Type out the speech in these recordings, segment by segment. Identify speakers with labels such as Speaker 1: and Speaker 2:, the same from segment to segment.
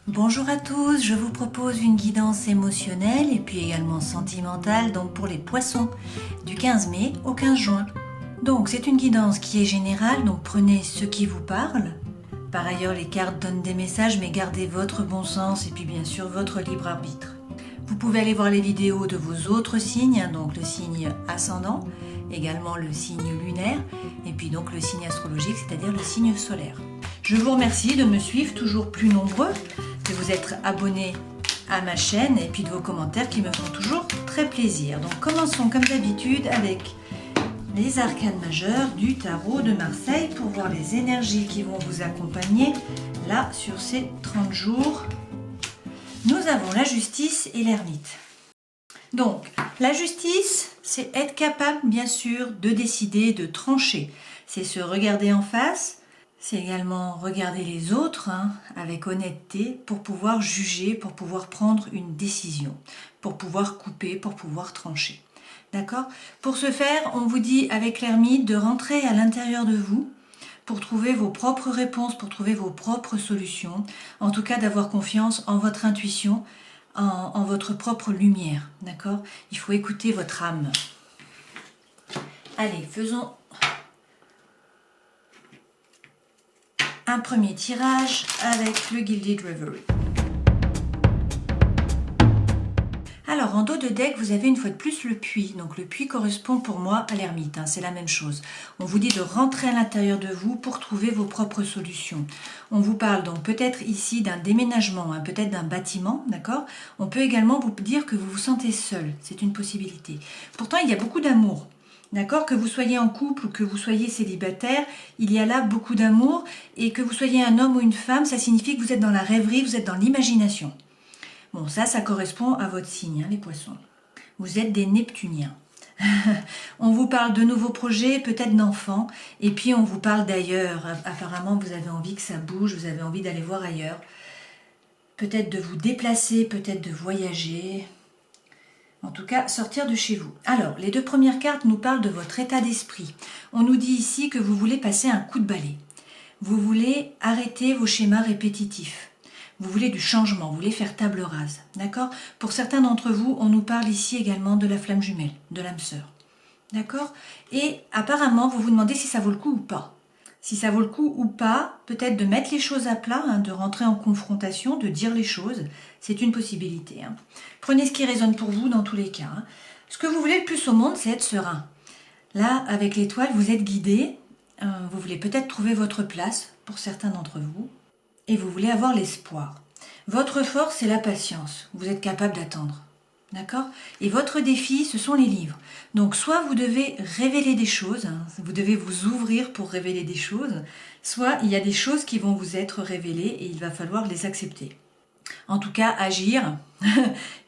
Speaker 1: Bonjour à tous, je vous propose une guidance émotionnelle et puis également sentimentale donc pour les poissons du 15 mai au 15 juin. Donc c'est une guidance qui est générale, donc prenez ce qui vous parle. Par ailleurs les cartes donnent des messages mais gardez votre bon sens et puis bien sûr votre libre arbitre. Vous pouvez aller voir les vidéos de vos autres signes, donc le signe ascendant, également le signe lunaire et puis donc le signe astrologique, c'est-à-dire le signe solaire. Je vous remercie de me suivre toujours plus nombreux, de vous être abonnés à ma chaîne et puis de vos commentaires qui me font toujours très plaisir. Donc commençons comme d'habitude avec les arcanes majeures du tarot de Marseille pour voir les énergies qui vont vous accompagner là sur ces 30 jours. Nous avons la justice et l'ermite. Donc la justice, c'est être capable bien sûr de décider, de trancher. C'est se regarder en face. C'est également regarder les autres avec honnêteté pour pouvoir juger, pour pouvoir prendre une décision, pour pouvoir couper, pour pouvoir trancher. D'accord ? Pour ce faire, on vous dit avec l'ermite de rentrer à l'intérieur de vous pour trouver vos propres réponses, pour trouver vos propres solutions. En tout cas, d'avoir confiance en votre intuition, en votre propre lumière. D'accord ? Il faut écouter votre âme. Allez, faisons un premier tirage avec le Gilded Reverie. Alors en dos de deck, vous avez une fois de plus le puits. Donc le puits correspond pour moi à l'ermite, c'est la même chose. On vous dit de rentrer à l'intérieur de vous pour trouver vos propres solutions. On vous parle donc peut-être ici d'un déménagement, peut-être d'un bâtiment, d'accord ? On peut également vous dire que vous vous sentez seul, c'est une possibilité. Pourtant il y a beaucoup d'amour. D'accord, que vous soyez en couple ou que vous soyez célibataire, il y a là beaucoup d'amour, et que vous soyez un homme ou une femme, ça signifie que vous êtes dans la rêverie, vous êtes dans l'imagination. Bon, ça correspond à votre signe, les poissons. Vous êtes des Neptuniens. On vous parle de nouveaux projets, peut-être d'enfants, et puis on vous parle d'ailleurs. Apparemment, vous avez envie que ça bouge, vous avez envie d'aller voir ailleurs. Peut-être de vous déplacer, peut-être de voyager. En tout cas, sortir de chez vous. Alors, les deux premières cartes nous parlent de votre état d'esprit. On nous dit ici que vous voulez passer un coup de balai. Vous voulez arrêter vos schémas répétitifs. Vous voulez du changement, vous voulez faire table rase. D'accord ? Pour certains d'entre vous, on nous parle ici également de la flamme jumelle, de l'âme sœur. D'accord ? Et apparemment, vous vous demandez si ça vaut le coup ou pas. Si ça vaut le coup ou pas, peut-être de mettre les choses à plat, de rentrer en confrontation, de dire les choses, c'est une possibilité. Prenez ce qui résonne pour vous dans tous les cas. Ce que vous voulez le plus au monde, c'est être serein. Là, avec l'étoile, vous êtes guidé, vous voulez peut-être trouver votre place pour certains d'entre vous, et vous voulez avoir l'espoir. Votre force, c'est la patience, vous êtes capable d'attendre. D'accord ? Et votre défi, ce sont les livres. Donc, soit vous devez révéler des choses, vous devez vous ouvrir pour révéler des choses, soit il y a des choses qui vont vous être révélées et il va falloir les accepter. En tout cas, agir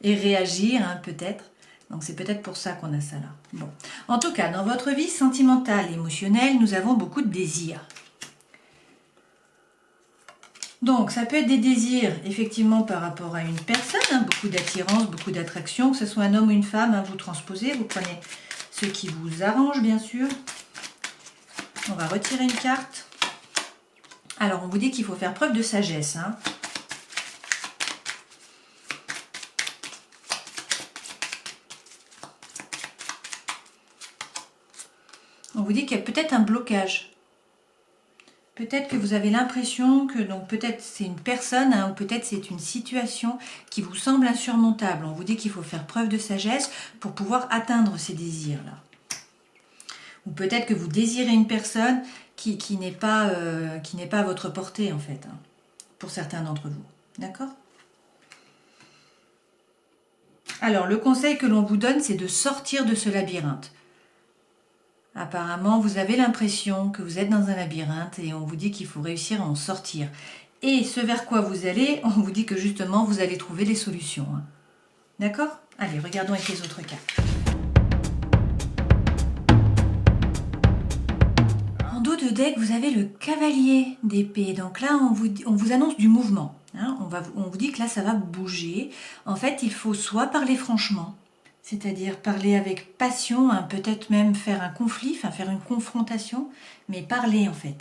Speaker 1: et réagir, peut-être. Donc, c'est peut-être pour ça qu'on a ça là. Bon. En tout cas, dans votre vie sentimentale, émotionnelle, nous avons beaucoup de désirs. Donc, ça peut être des désirs, effectivement, par rapport à une personne, beaucoup d'attirance, beaucoup d'attraction, que ce soit un homme ou une femme, vous transposez, vous prenez ce qui vous arrange, bien sûr. On va retirer une carte. Alors, on vous dit qu'il faut faire preuve de sagesse. On vous dit qu'il y a peut-être un blocage. Peut-être que vous avez l'impression que peut-être c'est une personne ou peut-être c'est une situation qui vous semble insurmontable. On vous dit qu'il faut faire preuve de sagesse pour pouvoir atteindre ces désirs-là. Ou peut-être que vous désirez une personne qui n'est pas à votre portée en fait, pour certains d'entre vous. D'accord ? Alors le conseil que l'on vous donne, c'est de sortir de ce labyrinthe. Apparemment, vous avez l'impression que vous êtes dans un labyrinthe et on vous dit qu'il faut réussir à en sortir. Et ce vers quoi vous allez, on vous dit que justement, vous allez trouver les solutions. D'accord ? Allez, regardons avec les autres cartes. En dos de deck, vous avez le cavalier d'épée. Donc là, on vous annonce du mouvement. On vous dit que là, ça va bouger. En fait, il faut soit parler franchement, c'est-à-dire parler avec passion, peut-être même faire un conflit, faire une confrontation, mais parler en fait.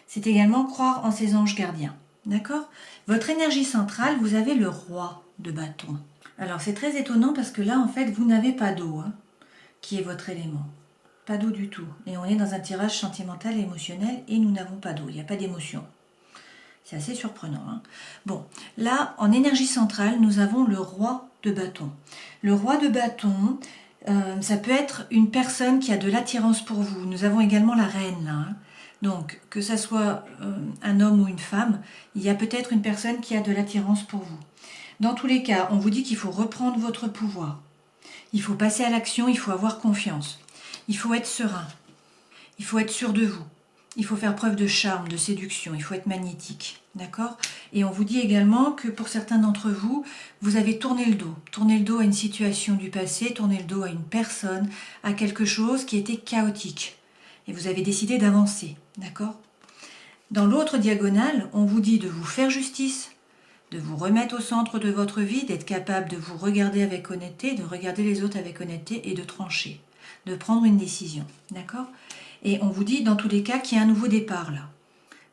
Speaker 1: C'est également croire en ses anges gardiens. D'accord? Votre énergie centrale, vous avez le roi de bâton. Alors c'est très étonnant parce que là, en fait, vous n'avez pas d'eau, hein, qui est votre élément. Pas d'eau du tout. Et on est dans un tirage sentimental et émotionnel et nous n'avons pas d'eau. Il n'y a pas d'émotion. C'est assez surprenant, hein. Bon, là, en énergie centrale, nous avons le roi de bâton. Le roi de bâton, ça peut être une personne qui a de l'attirance pour vous. Nous avons également la reine, là, hein. Donc, que ça soit un homme ou une femme, il y a peut-être une personne qui a de l'attirance pour vous. Dans tous les cas, on vous dit qu'il faut reprendre votre pouvoir. Il faut passer à l'action, il faut avoir confiance. Il faut être serein. Il faut être sûr de vous. Il faut faire preuve de charme, de séduction, il faut être magnétique, d'accord? Et on vous dit également que pour certains d'entre vous, vous avez tourné le dos à une situation du passé, tourné le dos à une personne, à quelque chose qui était chaotique. Et vous avez décidé d'avancer, d'accord? Dans l'autre diagonale, on vous dit de vous faire justice, de vous remettre au centre de votre vie, d'être capable de vous regarder avec honnêteté, de regarder les autres avec honnêteté et de trancher, de prendre une décision, d'accord? Et on vous dit dans tous les cas qu'il y a un nouveau départ là.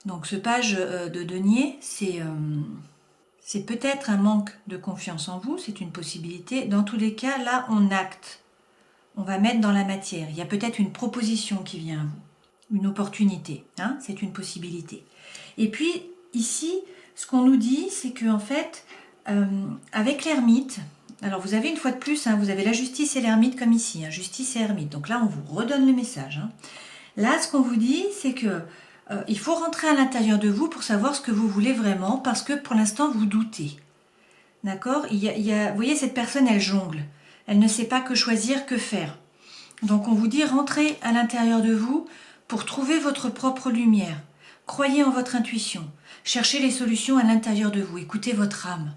Speaker 1: Donc ce page de denier, c'est peut-être un manque de confiance en vous, c'est une possibilité. Dans tous les cas, là on acte, on va mettre dans la matière. Il y a peut-être une proposition qui vient à vous, une opportunité, hein, c'est une possibilité. Et puis ici, ce qu'on nous dit, c'est qu'en fait, avec l'ermite, alors vous avez une fois de plus, hein, vous avez la justice et l'ermite comme ici, hein, justice et ermite. Donc là, on vous redonne le message, hein. Là, ce qu'on vous dit, c'est que il faut rentrer à l'intérieur de vous pour savoir ce que vous voulez vraiment, parce que pour l'instant, vous doutez. D'accord? Vous voyez, cette personne, elle jongle. Elle ne sait pas que choisir, que faire. Donc, on vous dit, rentrez à l'intérieur de vous pour trouver votre propre lumière. Croyez en votre intuition. Cherchez les solutions à l'intérieur de vous. Écoutez votre âme.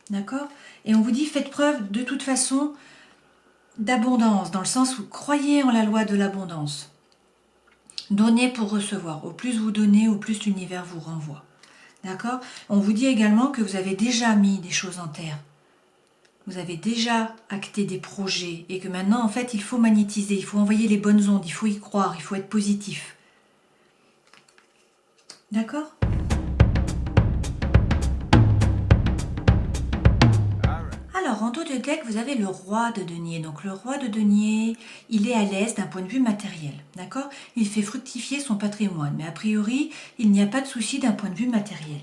Speaker 1: D'accord? Et on vous dit, faites preuve de toute façon d'abondance, dans le sens où croyez en la loi de l'abondance. Donnez pour recevoir. Au plus vous donnez, au plus l'univers vous renvoie. D'accord? On vous dit également que vous avez déjà mis des choses en terre. Vous avez déjà acté des projets et que maintenant, en fait, il faut magnétiser, il faut envoyer les bonnes ondes, il faut y croire, il faut être positif. D'accord? Alors, en dos de deck, vous avez le roi de denier. Donc, le roi de denier, il est à l'aise d'un point de vue matériel. D'accord? Il fait fructifier son patrimoine. Mais a priori, il n'y a pas de souci d'un point de vue matériel.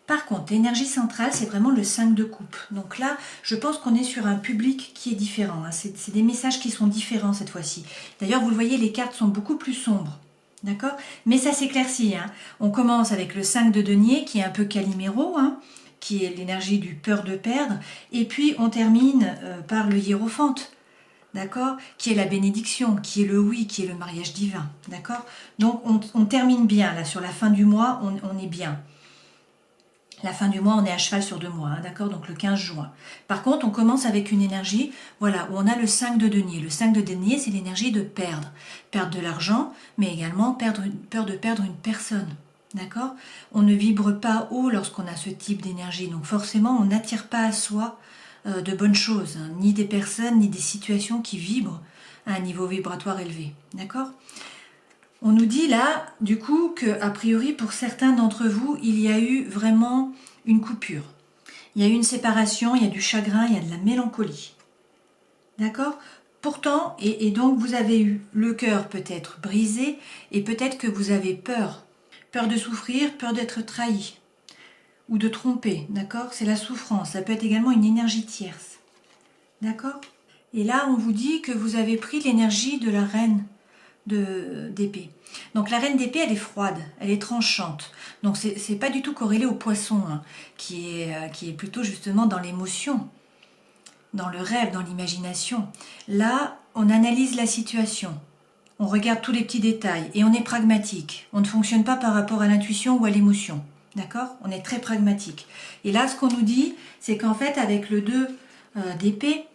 Speaker 1: Par contre, l'énergie centrale, c'est vraiment le 5 de coupe. Donc là, je pense qu'on est sur un public qui est différent, hein. C'est des messages qui sont différents cette fois-ci. D'ailleurs, vous le voyez, les cartes sont beaucoup plus sombres. D'accord? Mais ça s'éclaircit, hein. On commence avec le 5 de denier, qui est un peu Calimero, hein, qui est l'énergie du peur de perdre. Et puis, on termine par le hiérophante. D'accord? Qui est la bénédiction, qui est le oui, qui est le mariage divin. D'accord? Donc, on termine bien, là, sur la fin du mois, on est bien. La fin du mois, on est à cheval sur 2 mois, hein, d'accord? Donc le 15 juin. Par contre, on commence avec une énergie, voilà, où on a le 5 de denier. Le 5 de denier, c'est l'énergie de perdre. Perdre de l'argent, mais également peur de perdre une personne, d'accord? On ne vibre pas haut lorsqu'on a ce type d'énergie. Donc forcément, on n'attire pas à soi de bonnes choses, hein, ni des personnes, ni des situations qui vibrent à un niveau vibratoire élevé, d'accord? On nous dit là, du coup, que a priori, pour certains d'entre vous, il y a eu vraiment une coupure. Il y a eu une séparation, il y a du chagrin, il y a de la mélancolie. D'accord? Pourtant, et donc vous avez eu le cœur peut-être brisé, et peut-être que vous avez peur. Peur de souffrir, peur d'être trahi, ou de tromper, d'accord? C'est la souffrance, ça peut être également une énergie tierce. D'accord? Et là, on vous dit que vous avez pris l'énergie de la reine d'épée. Donc la reine d'épée, elle est froide, elle est tranchante. Donc c'est pas du tout corrélé au poisson, hein, qui est plutôt justement dans l'émotion, dans le rêve, dans l'imagination. Là, on analyse la situation, on regarde tous les petits détails et on est pragmatique. On ne fonctionne pas par rapport à l'intuition ou à l'émotion. D'accord? On est très pragmatique. Et là, ce qu'on nous dit, c'est qu'en fait, avec le 2 d'épée,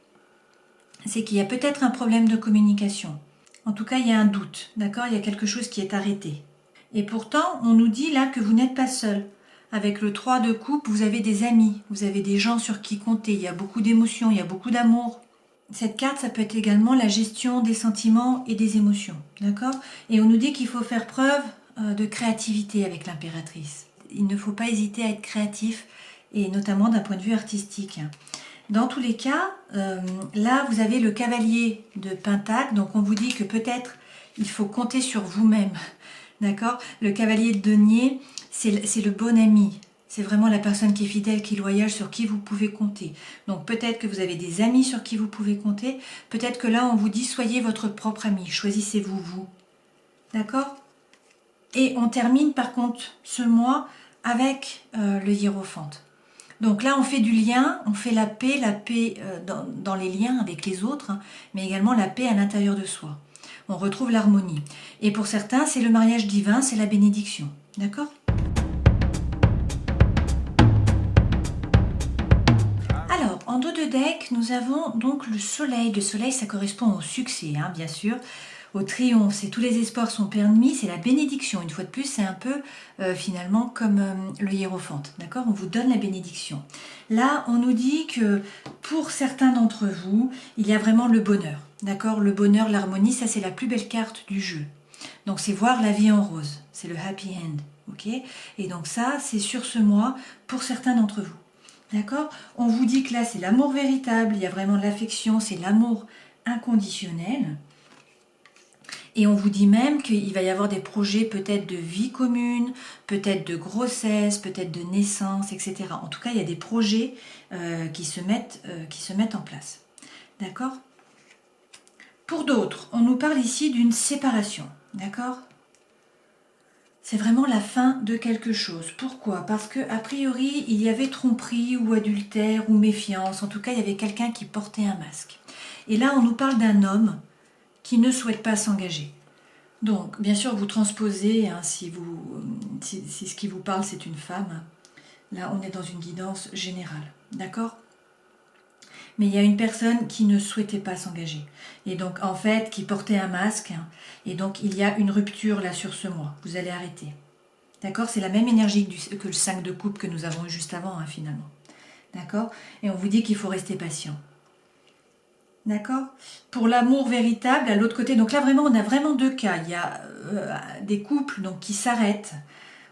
Speaker 1: c'est qu'il y a peut-être un problème de communication. En tout cas, il y a un doute, d'accord? Il y a quelque chose qui est arrêté. Et pourtant, on nous dit là que vous n'êtes pas seul. Avec le 3 de coupe, vous avez des amis, vous avez des gens sur qui compter. Il y a beaucoup d'émotions, il y a beaucoup d'amour. Cette carte, ça peut être également la gestion des sentiments et des émotions, d'accord? Et on nous dit qu'il faut faire preuve de créativité avec l'impératrice. il ne faut pas hésiter à être créatif, et notamment d'un point de vue artistique. Dans tous les cas, là vous avez le cavalier de Pentacle, donc on vous dit que peut-être il faut compter sur vous-même, d'accord? Le cavalier de denier, c'est le bon ami, c'est vraiment la personne qui est fidèle, qui est loyale, sur qui vous pouvez compter. Donc peut-être que vous avez des amis sur qui vous pouvez compter, peut-être que là on vous dit soyez votre propre ami, choisissez-vous vous, d'accord? Et on termine par contre ce mois avec le hiérophante. Donc là, on fait du lien, on fait la paix dans les liens avec les autres, hein, mais également la paix à l'intérieur de soi. On retrouve l'harmonie. Et pour certains, c'est le mariage divin, c'est la bénédiction. D'accord? Alors, en dos de deck, nous avons donc le soleil. Le soleil, ça correspond au succès, hein, bien sûr. Au triomphe, c'est tous les espoirs sont permis, c'est la bénédiction. Une fois de plus, c'est un peu finalement comme le hiérophante, d'accord? On vous donne la bénédiction. Là, on nous dit que pour certains d'entre vous, il y a vraiment le bonheur, d'accord? Le bonheur, l'harmonie, ça c'est la plus belle carte du jeu. Donc c'est voir la vie en rose, c'est le happy end, ok? Et donc ça, c'est sur ce mois pour certains d'entre vous, d'accord? On vous dit que là, c'est l'amour véritable, il y a vraiment de l'affection, c'est l'amour inconditionnel. Et on vous dit même qu'il va y avoir des projets peut-être de vie commune, peut-être de grossesse, peut-être de naissance, etc. En tout cas, il y a des projets qui se mettent en place. D'accord? Pour d'autres, on nous parle ici d'une séparation. D'accord? C'est vraiment la fin de quelque chose. Pourquoi? Parce que a priori, il y avait tromperie ou adultère ou méfiance. En tout cas, il y avait quelqu'un qui portait un masque. Et là, on nous parle d'un homme qui ne souhaite pas s'engager. Donc, bien sûr, vous transposez, hein, si ce qui vous parle, c'est une femme. Là, on est dans une guidance générale, d'accord? Mais il y a une personne qui ne souhaitait pas s'engager. Et donc, en fait, qui portait un masque. Hein, et donc, il y a une rupture, là, sur ce mois. Vous allez arrêter. D'accord? C'est la même énergie que le 5 de coupe que nous avons eu juste avant, hein, finalement. D'accord? Et on vous dit qu'il faut rester patient. D'accord? Pour l'amour véritable, à l'autre côté, donc là vraiment, on a vraiment deux cas. Il y a des couples donc, qui s'arrêtent,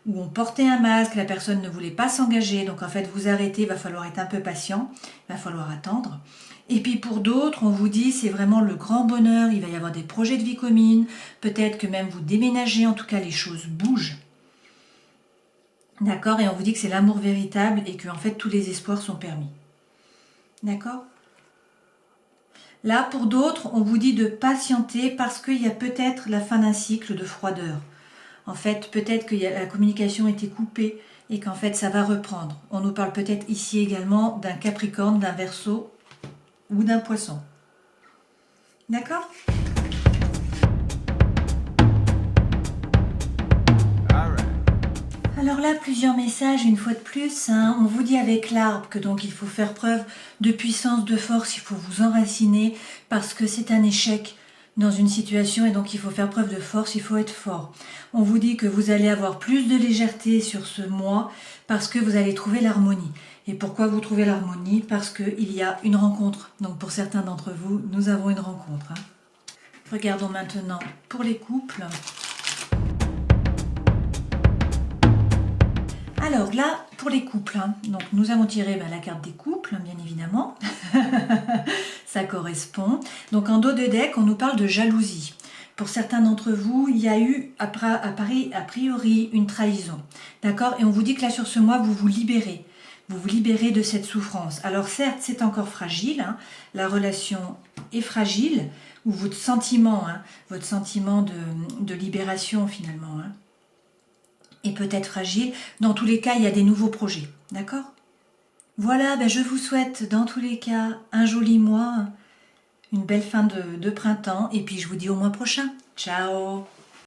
Speaker 1: où on portait un masque, la personne ne voulait pas s'engager, donc en fait vous arrêtez, il va falloir être un peu patient, il va falloir attendre. Et puis pour d'autres, on vous dit c'est vraiment le grand bonheur, il va y avoir des projets de vie commune, peut-être que même vous déménagez, en tout cas les choses bougent. D'accord? Et on vous dit que c'est l'amour véritable et que en fait tous les espoirs sont permis. D'accord? Là, pour d'autres, on vous dit de patienter parce qu'il y a peut-être la fin d'un cycle de froideur. En fait, peut-être que la communication était coupée et qu'en fait, ça va reprendre. On nous parle peut-être ici également d'un Capricorne, d'un Verseau ou d'un Poisson. D'accord ? Alors là, plusieurs messages, une fois de plus, hein, on vous dit avec l'arbre que donc il faut faire preuve de puissance, de force, il faut vous enraciner parce que c'est un échec dans une situation et donc il faut faire preuve de force, il faut être fort. On vous dit que vous allez avoir plus de légèreté sur ce mois parce que vous allez trouver l'harmonie. Et pourquoi vous trouvez l'harmonie? Parce qu'il y a une rencontre. Donc pour certains d'entre vous, nous avons une rencontre. Hein. Regardons maintenant pour les couples. Alors là, pour les couples, hein, donc nous avons tiré la carte des couples, bien évidemment. Ça correspond. Donc en dos de deck, on nous parle de jalousie. Pour certains d'entre vous, il y a eu a priori une trahison. D'accord? Et on vous dit que là, sur ce mois, vous vous libérez. Vous vous libérez de cette souffrance. Alors certes, c'est encore fragile. Hein, la relation est fragile. Ou votre sentiment de libération finalement. Hein, et peut-être fragile. Dans tous les cas, il y a des nouveaux projets. D'accord? Voilà, je vous souhaite dans tous les cas un joli mois, une belle fin de printemps et puis je vous dis au mois prochain. Ciao!